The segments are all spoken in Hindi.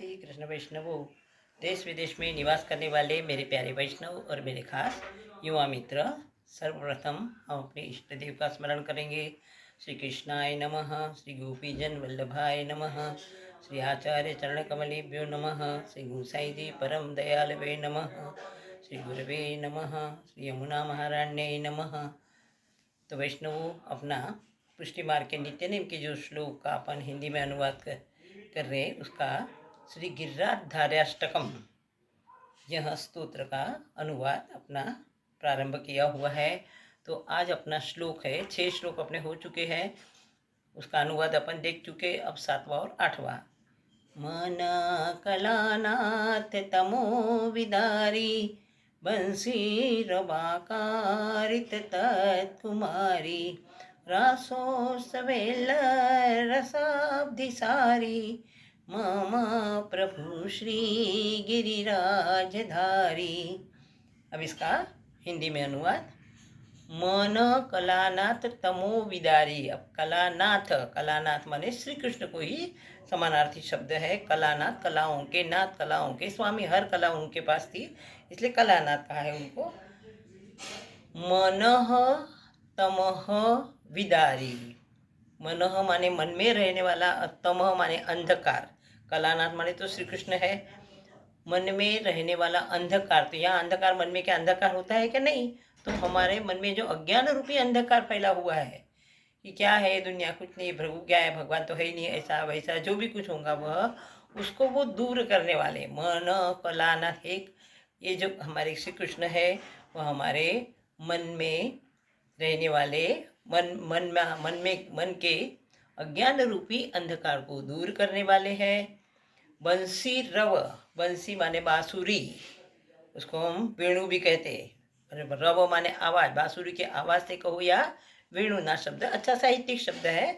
श्री कृष्ण वैष्णवों, देश विदेश में निवास करने वाले मेरे प्यारे वैष्णव और मेरे खास युवा मित्र, सर्वप्रथम हम अपने इष्ट देव का स्मरण करेंगे। श्री कृष्णाय नमः, श्री गोपीजन वल्लभाय नमः, श्री आचार्य चरण कमलेभ्यो नमः, श्री गोसाई जी परम दयालवे नमः, श्री गुरवे नमः, श्री यमुना महाराण्य नमः। तो वैष्णवों, अपना पुष्टि मार्ग के नित्य नेम के जो श्लोक का अपन हिंदी में अनुवाद कर रहे हैं, उसका श्री गिरिराजधार्याष्टकम यह स्तोत्र का अनुवाद अपना प्रारंभ किया हुआ है। तो आज अपना श्लोक है, 6 श्लोक अपने हो चुके हैं, उसका अनुवाद अपन देख चुके। अब 7वां और 8वां। मन कलानाथ तमो विदारी, बंसी रवाकारित तत्कुमारी, रासो सवेल रसाब्धि सारी, मम प्रभु श्री गिरिराजधारी। अब इसका हिंदी में अनुवाद। मन कलानाथ तमो विदारी। अब कलानाथ माने श्री कृष्ण को ही समानार्थी शब्द है। कलानाथ, कलाओं के नाथ, कलाओं के स्वामी, हर कला उनके पास थी, इसलिए कलानाथ कहा है उनको। मनः तमः विदारी। मनः माने मन में रहने वाला, तमः माने अंधकार। कलानाथ माने तो श्री कृष्ण है। मन में रहने वाला अंधकार, तो यहाँ अंधकार मन में क्या अंधकार होता है क्या? नहीं। तो हमारे मन में जो अज्ञान रूपी अंधकार फैला हुआ है कि क्या है दुनिया, कुछ नहीं, प्रभु क्या है, भगवान तो है ही नहीं, ऐसा वैसा जो भी कुछ होगा वह, उसको वो दूर करने वाले मन कलानाथ एक, ये जो हमारे श्री कृष्ण है वह हमारे मन में रहने वाले मन के अज्ञान रूपी अंधकार को दूर करने वाले हैं। बंसी रव, बंसी माने बांसुरी, उसको हम वेणु भी कहते हैं। रव माने आवाज, बांसुरी के आवाज से कहो या वेणु ना शब्द अच्छा साहित्यिक शब्द है।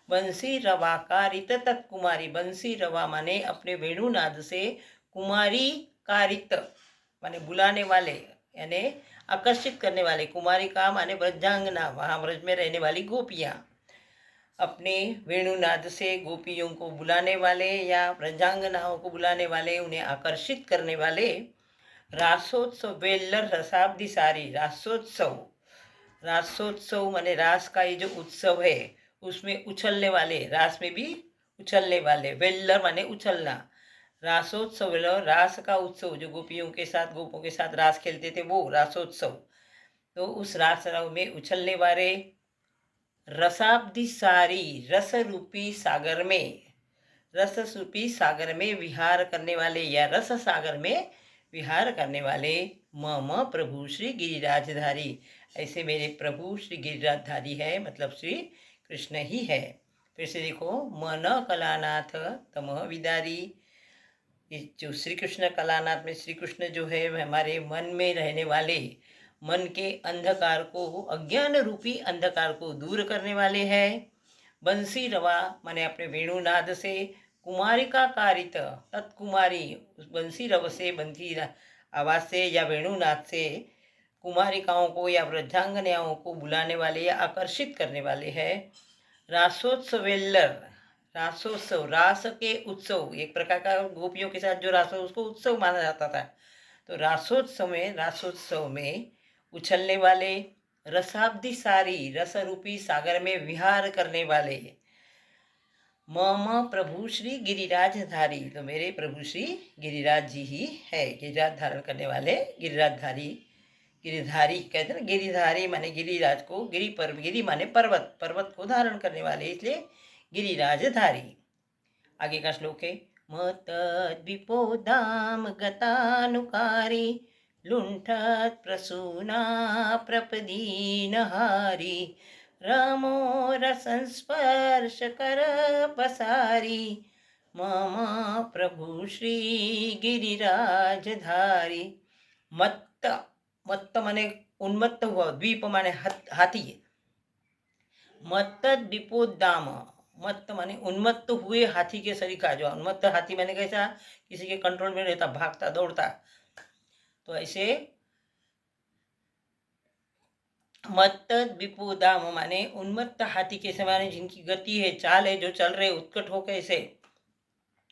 बंसी रवाकारित तत्कुमारी, बंसी रवा माने अपने वेणुनाद से, कुमारी कारित माने बुलाने वाले यानी आकर्षित करने वाले, कुमारी का माने ब्रजांगना, वहाँ ब्रज में रहने वाली गोपियाँ, अपने वेणुनाद से गोपियों को बुलाने वाले या ब्रजांगनाओं को बुलाने वाले, उन्हें आकर्षित करने वाले। रासोत्सव वेल्लर रसाब्दी सारी, रासोत्सव, रासोत्सव माने रास का ये जो उत्सव है उसमें उछलने वाले, रास में भी उछलने वाले। वेल्लर माने उछलना, रासोत्सव रास का उत्सव, जो गोपियों के साथ गोपों के साथ रास खेलते थे वो रासोत्सव। तो उस रास में उछलने वाले। रसाब्दी सारी, रस रूपी सागर में, रस रूपी सागर में विहार करने वाले या रस सागर में विहार करने वाले। मम प्रभु श्री गिरिराजधारी, ऐसे मेरे प्रभु श्री गिरिराजधारी है, मतलब श्री कृष्ण ही है। फिर से देखो, मन कलानाथ तमः विदारी, जो श्री कृष्ण कलानाथ में श्री कृष्ण जो है हमारे मन में रहने वाले, मन के अंधकार को, अज्ञान रूपी अंधकार को दूर करने वाले हैं। बंसी रवा माने अपने वेणुनाद से, कुमारी का कारित तत्कुमारी, उस बंसी रव से, बंसी आवाज से या वेणुनाद से कुमारिकाओं को या वृद्धांगनाओं को बुलाने वाले या आकर्षित करने वाले हैं। रासोत्सवेल्लर, रासोत्सव, रास के उत्सव, एक प्रकार का गोपियों के साथ जो रास उसको उत्सव माना जाता था। तो रासोत्सव में उछलने वाले। रसाब्दी सारी, रस रूपी सागर में विहार करने वाले। मम प्रभु श्री गिरिराजधारी, तो मेरे प्रभु श्री गिरिराज जी ही है, गिरिराज धारण करने वाले, गिरिराजधारी। गिरिधारी कहते हैं ना, गिरिधारी माने गिरिराज को, गिरी माने पर्वत, पर्वत को धारण करने वाले, इसलिए गिरिराजधारी। आगे का श्लोक है, मतद्विपोदाम गतानुकारी, लुंठत प्रसूना प्रपदीनहारी, रमो रसंस्पर्श कर पसारी, मम प्रभु श्री गिरिराजधारी। मत्त, मत्त माने उन्मत्त हुआ, द्वीप माने हाथी। मत्त द्वीपोद्दाम, मत्त माने उन्मत्त हुए हाथी के सरीखा, जो उन्मत्त हाथी माने कैसा, किसी के कंट्रोल में रहता, भागता दौड़ता, तो ऐसे मत्त द्विपोदाम माने उन्मत्त हाथी के समान, जिनकी गति है, चाल है, जो चल रहे उत्कट हो कैसे,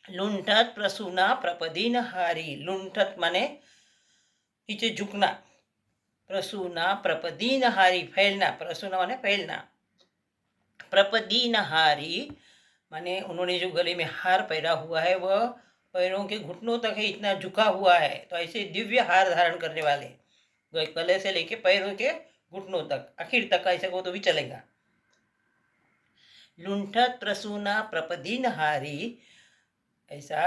लुंठत प्रसूना प्रपदीन हारी, लुंठत माने नीचे झुकना, प्रसूना प्रपदीन हारी फैलना, प्रसूना माने फैलना, प्रपदीन हारी माने उन्होंने जो गले में हार पहना हुआ है वह पैरों के घुटनों तक है, इतना झुका हुआ है। तो ऐसे दिव्य हार धारण करने वाले, गले से लेके पैरों के घुटनों तक, आखिर तक ऐसे को तो भी चलेगा। लुंठत प्रसूना प्रपदीन हारी, ऐसा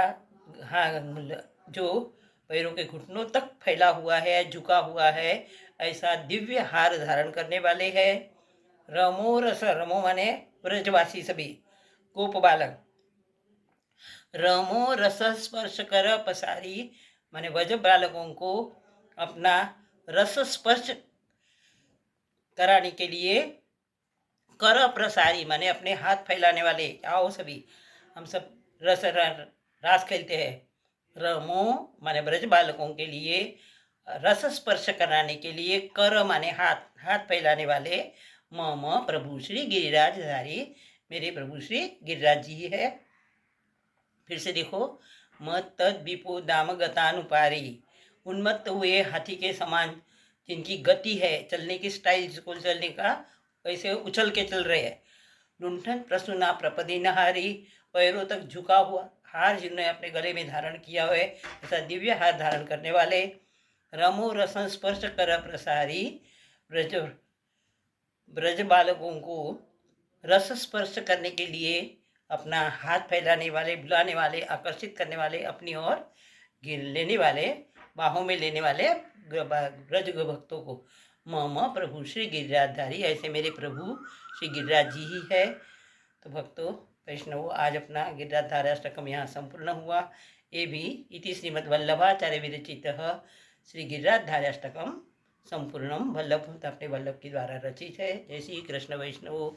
हाँ जो पैरों के घुटनों तक फैला हुआ है, झुका हुआ है, ऐसा दिव्य हार धारण करने वाले हैं। रमो रस, रमो माने ब्रजवासी सभी गोप बालक, रमो रस स्पर्श कर पसारी माने ब्रज बालकों को अपना रस स्पर्श कराने के लिए, कर प्रसारी माने अपने हाथ फैलाने वाले, आओ सभी हम सब रास खेलते हैं। रमो माने ब्रज बालकों के लिए, रस स्पर्श कराने के लिए, कर माने हाथ, हाथ फैलाने वाले, मम प्रभु श्री गिरिराजधारी, मेरे प्रभु श्री गिरिराज जी है। फिर से देखो, मत तद विपो दाम गतानुपारी, उन्मत्त हुए हाथी के समान जिनकी गति है, चलने की स्टाइल, जिसको चलने का वैसे उछल के चल रहे हैं। लुंठन प्रसूना प्रपदी नहारी, पैरों तक झुका हुआ हार जिन्होंने अपने गले में धारण किया हुआ है, ऐसा दिव्य हार धारण करने वाले। रमो रसन स्पर्श कर प्रसारी, ब्रज ब्रज बालकों को रस स्पर्श करने के लिए अपना हाथ फैलाने वाले, बुलाने वाले, आकर्षित करने वाले, अपनी ओर लेने वाले, बाहों में लेने वाले ब्रज भक्तों को। मम प्रभु श्री गिरिराजधारी, ऐसे मेरे प्रभु श्री गिरिराज जी ही है। तो भक्तों वैष्णवों, आज अपना गिरिराज धाराष्टकम यहाँ संपूर्ण हुआ। ये भी इति श्रीमद्वल्लभाचार्य विरचित श्री गिरिराज धाराष्टकम संपूर्णम, वल्लभ अपने वल्लभ के द्वारा रचित है। जय श्री कृष्ण वैष्णवों।